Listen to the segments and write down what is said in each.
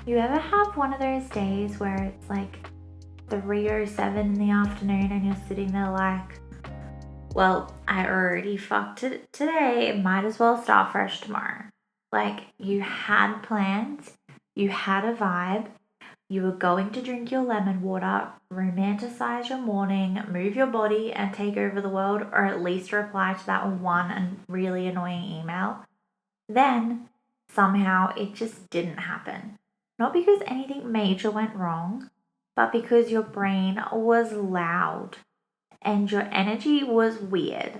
You ever have one of those days where it's like 3:07 in the afternoon and you're sitting there like, well, I already fucked it today, might as well start fresh tomorrow. Like you had plans, you had a vibe, you were going to drink your lemon water, romanticize your morning, move your body and take over the world, or at least reply to that one and really annoying email. Then somehow it just didn't happen. Not because anything major went wrong, but because your brain was loud and your energy was weird.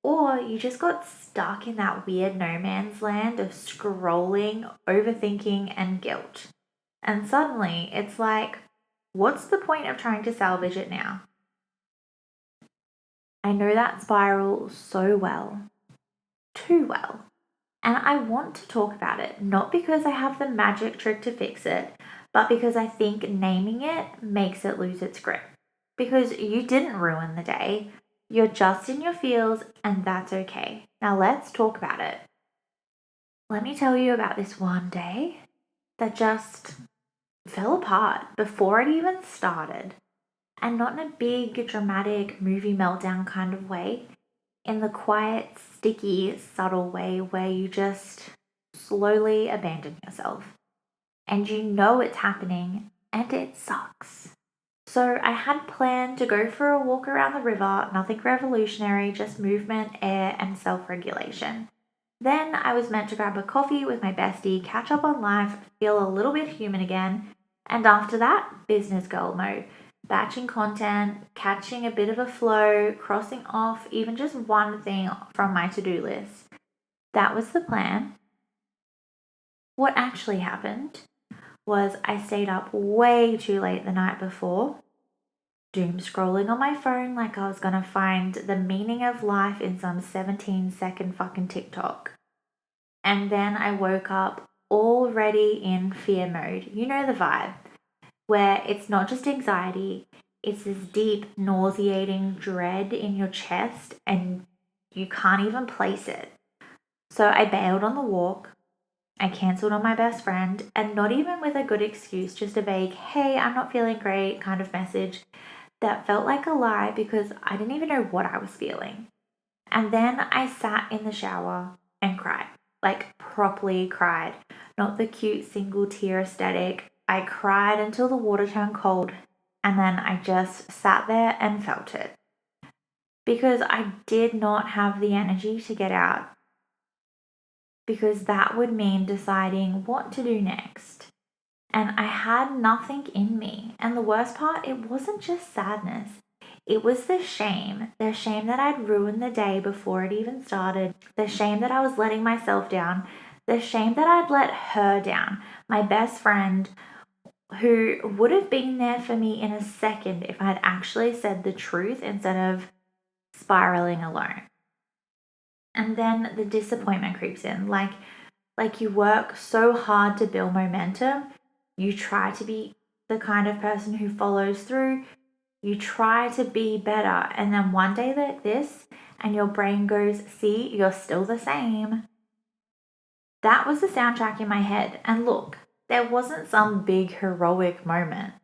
Or you just got stuck in that weird no man's land of scrolling, overthinking, and guilt. And suddenly it's like, what's the point of trying to salvage it now? I know that spiral so well, too well. And I want to talk about it, not because I have the magic trick to fix it, but because I think naming it makes it lose its grip. Because you didn't ruin the day, you're just in your feels, and that's okay. Now let's talk about it. Let me tell you about this one day that just fell apart before it even started. And not in a big, dramatic movie meltdown kind of way, in the quiet, sticky, subtle way where you just slowly abandon yourself. And you know it's happening, and it sucks. So I had planned to go for a walk around the river, nothing revolutionary, just movement, air, and self regulation. Then I was meant to grab a coffee with my bestie, catch up on life, feel a little bit human again, and after that, business girl mode. Batching content, catching a bit of a flow, crossing off even just one thing from my to do list. That was the plan. What actually happened was I stayed up way too late the night before, doom scrolling on my phone like I was gonna find the meaning of life in some 17-second fucking TikTok. And then I woke up already in fear mode. You know the vibe, where it's not just anxiety, it's this deep, nauseating dread in your chest and you can't even place it. So I bailed on the walk. I cancelled on my best friend, and not even with a good excuse, just a vague, hey, I'm not feeling great kind of message that felt like a lie because I didn't even know what I was feeling. And then I sat in the shower and cried, like properly cried, not the cute single tear aesthetic. I cried until the water turned cold, and then I just sat there and felt it because I did not have the energy to get out, because that would mean deciding what to do next. And I had nothing in me. And the worst part, it wasn't just sadness. It was the shame that I'd ruined the day before it even started, the shame that I was letting myself down, the shame that I'd let her down, my best friend, who would have been there for me in a second if I had actually said the truth instead of spiraling alone. And then the disappointment creeps in. Like you work so hard to build momentum, you try to be the kind of person who follows through, you try to be better, and then one day like this, and your brain goes, see, you're still the same. That was the soundtrack in my head. And look, there wasn't some big heroic moment,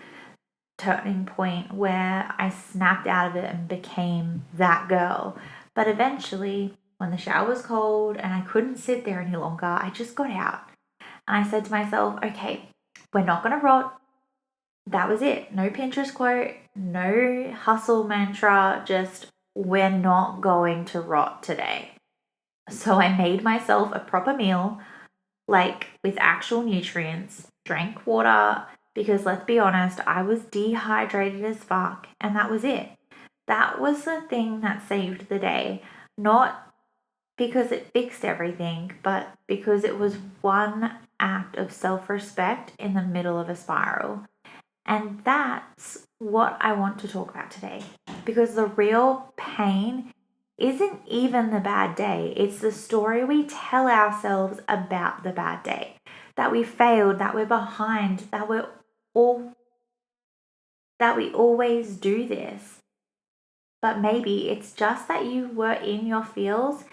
turning point where I snapped out of it and became that girl. But eventually, when the shower was cold and I couldn't sit there any longer, I just got out. And I said to myself, okay, we're not going to rot. That was it. No Pinterest quote, no hustle mantra, just we're not going to rot today. So I made myself a proper meal, like with actual nutrients, drank water, because let's be honest, I was dehydrated as fuck, and that was it. That was the thing that saved the day. Not because it fixed everything, but because it was one act of self respect in the middle of a spiral. And that's what I want to talk about today. Because the real pain isn't even the bad day, it's the story we tell ourselves about the bad day. That we failed, that we're behind, that we always do this. But maybe it's just that you were in your feels,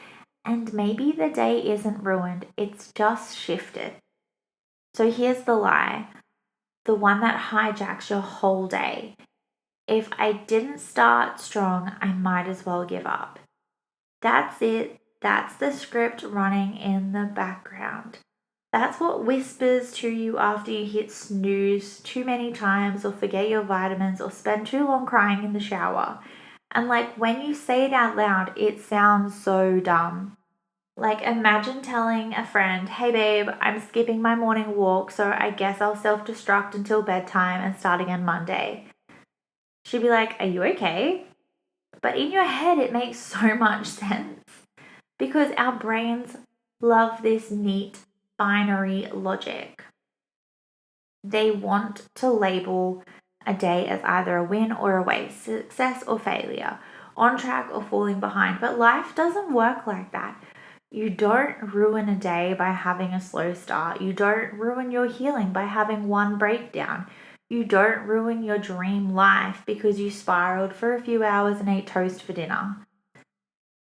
and maybe the day isn't ruined, it's just shifted. So here's the lie. the one that hijacks your whole day. If I didn't start strong, I might as well give up. That's it. That's the script running in the background. That's what whispers to you after you hit snooze too many times or forget your vitamins or spend too long crying in the shower. And like when you say it out loud, it sounds so dumb. Like imagine telling a friend, hey babe, I'm skipping my morning walk, so I guess I'll self-destruct until bedtime and start again Monday. She'd be like, are you okay? But in your head, it makes so much sense because our brains love this neat binary logic. They want to label a day as either a win or a waste, success or failure, on track or falling behind. But life doesn't work like that. You don't ruin a day by having a slow start. You don't ruin your healing by having one breakdown. You don't ruin your dream life because you spiraled for a few hours and ate toast for dinner.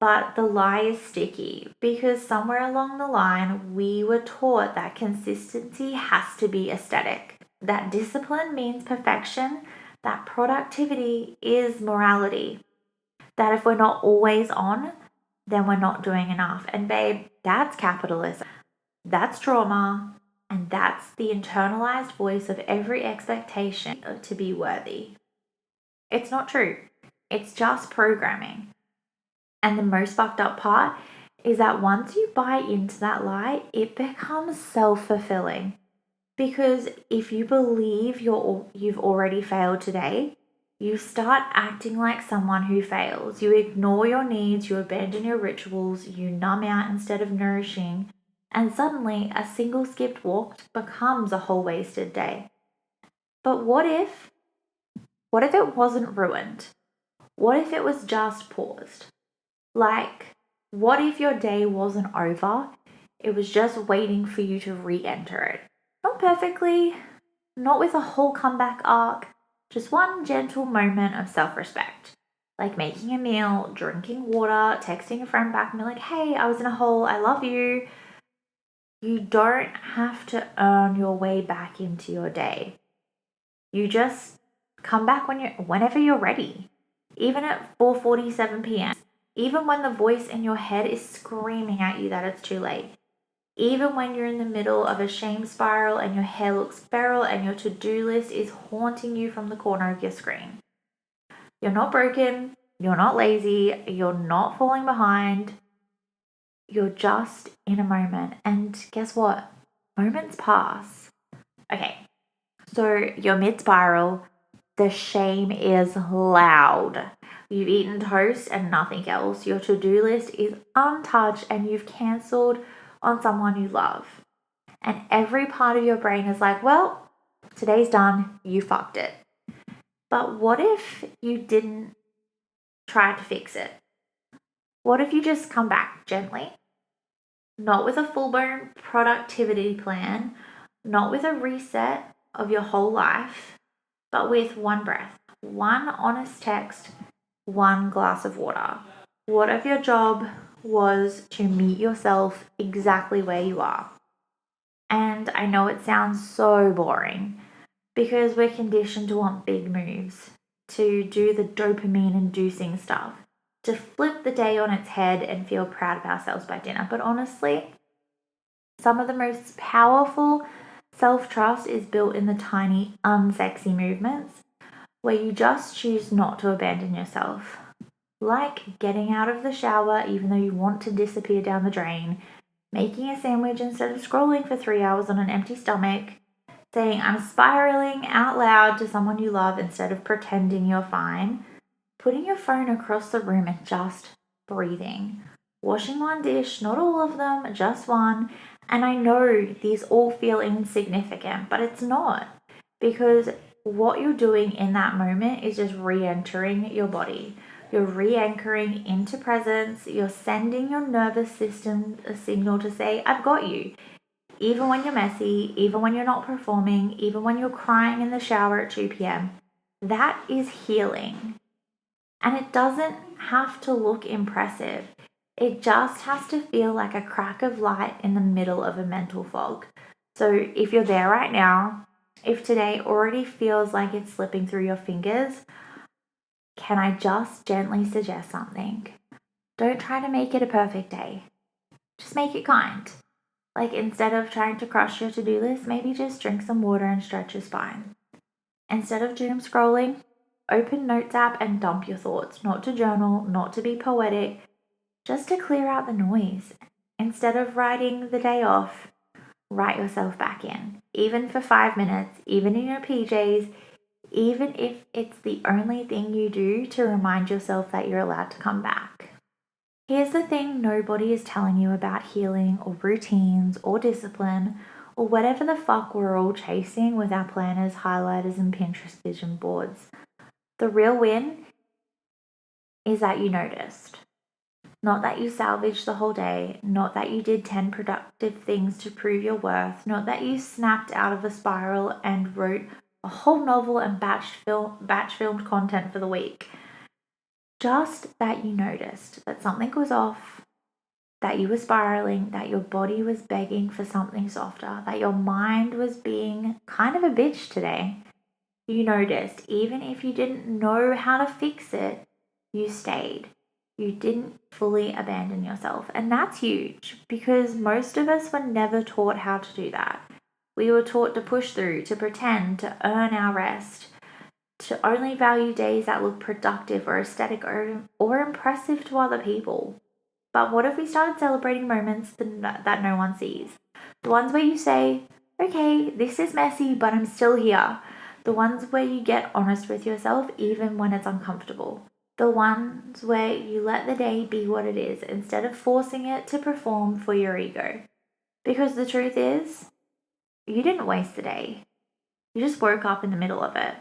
But the lie is sticky because somewhere along the line we were taught that consistency has to be aesthetic, that discipline means perfection, that productivity is morality, that if we're not always on, then we're not doing enough. And babe, that's capitalism. That's trauma. And that's the internalized voice of every expectation to be worthy. It's not true. It's just programming. And the most fucked up part is that once you buy into that lie, it becomes self-fulfilling. Because if you believe you've already failed today, you start acting like someone who fails. You ignore your needs, you abandon your rituals, you numb out instead of nourishing, and suddenly a single skipped walk becomes a whole wasted day. But what if it wasn't ruined? What if it was just paused? Like, what if your day wasn't over? It was just waiting for you to re-enter it. Not perfectly, not with a whole comeback arc, just one gentle moment of self-respect. Like making a meal, drinking water, texting a friend back and be like, hey, I was in a hole, I love you. You don't have to earn your way back into your day. You just come back whenever you're ready. Even at 4:47 p.m. Even when the voice in your head is screaming at you that it's too late. Even when you're in the middle of a shame spiral and your hair looks feral and your to-do list is haunting you from the corner of your screen. You're not broken, you're not lazy, you're not falling behind. You're just in a moment. And guess what? Moments pass. Okay, so you're mid-spiral. The shame is loud. You've eaten toast and nothing else. Your to-do list is untouched and you've cancelled on someone you love. And every part of your brain is like, well, today's done. You fucked it. But what if you didn't try to fix it? What if you just come back gently? Not with a full-blown productivity plan, not with a reset of your whole life, but with one breath, one honest text, one glass of water. What if your job was to meet yourself exactly where you are? And I know it sounds so boring because we're conditioned to want big moves, to do the dopamine inducing stuff, to flip the day on its head and feel proud of ourselves by dinner. But honestly, some of the most powerful self-trust is built in the tiny, unsexy movements where you just choose not to abandon yourself. Like getting out of the shower even though you want to disappear down the drain, making a sandwich instead of scrolling for 3 hours on an empty stomach, saying I'm spiraling out loud to someone you love instead of pretending you're fine, putting your phone across the room and just breathing, washing one dish, not all of them, just one. And I know these all feel insignificant, but it's not, because what you're doing in that moment is just re-entering your body. You're re-anchoring into presence. You're sending your nervous system a signal to say, I've got you. Even when you're messy, even when you're not performing, even when you're crying in the shower at 2 p.m. That is healing. And it doesn't have to look impressive. It just has to feel like a crack of light in the middle of a mental fog. So if you're there right now If today already feels like it's slipping through your fingers, can I just gently suggest something? Don't try to make it a perfect day. Just make it kind. Like, instead of trying to crush your to-do list, maybe just drink some water and stretch your spine. Instead of doom scrolling, open Notes app and dump your thoughts. Not to journal, not to be poetic, just to clear out the noise. Instead of writing the day off, write yourself back in. Even for 5 minutes, even in your PJs, even if it's the only thing you do to remind yourself that you're allowed to come back. Here's the thing nobody is telling you about healing or routines or discipline or whatever the fuck we're all chasing with our planners, highlighters, and Pinterest vision boards. The real win is that you noticed. Not that you salvaged the whole day, not that you did 10 productive things to prove your worth, not that you snapped out of a spiral and wrote a whole novel and batch filmed content for the week. Just that you noticed that something was off, that you were spiraling, that your body was begging for something softer, that your mind was being kind of a bitch today. You noticed, even if you didn't know how to fix it, you stayed. You didn't fully abandon yourself. And that's huge because most of us were never taught how to do that. We were taught to push through, to pretend, to earn our rest, to only value days that look productive or aesthetic or impressive to other people. But what if we started celebrating moments that no one sees? The ones where you say, okay, this is messy, but I'm still here. The ones where you get honest with yourself even when it's uncomfortable. The ones where you let the day be what it is instead of forcing it to perform for your ego. Because the truth is, you didn't waste the day. You just woke up in the middle of it.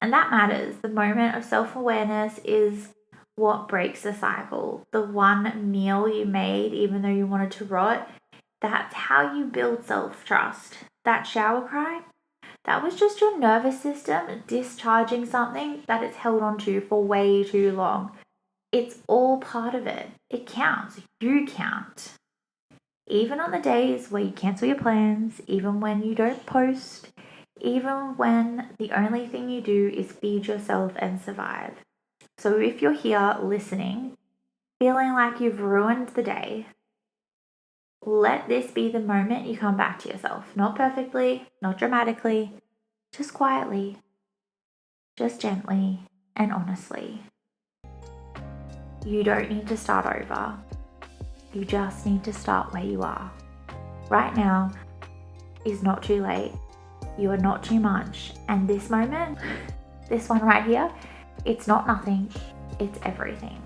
And that matters. The moment of self-awareness is what breaks the cycle. The one meal you made, even though you wanted to rot, that's how you build self-trust. That shower cry, that was just your nervous system discharging something that it's held onto for way too long. It's all part of it. It counts. You count. Even on the days where you cancel your plans, even when you don't post, even when the only thing you do is feed yourself and survive. So if you're here listening, feeling like you've ruined the day, let this be the moment you come back to yourself. Not perfectly, not dramatically, just quietly, just gently and honestly. You don't need to start over. You just need to start where you are. Right now is not too late. You are not too much. And this moment, this one right here, it's not nothing, it's everything.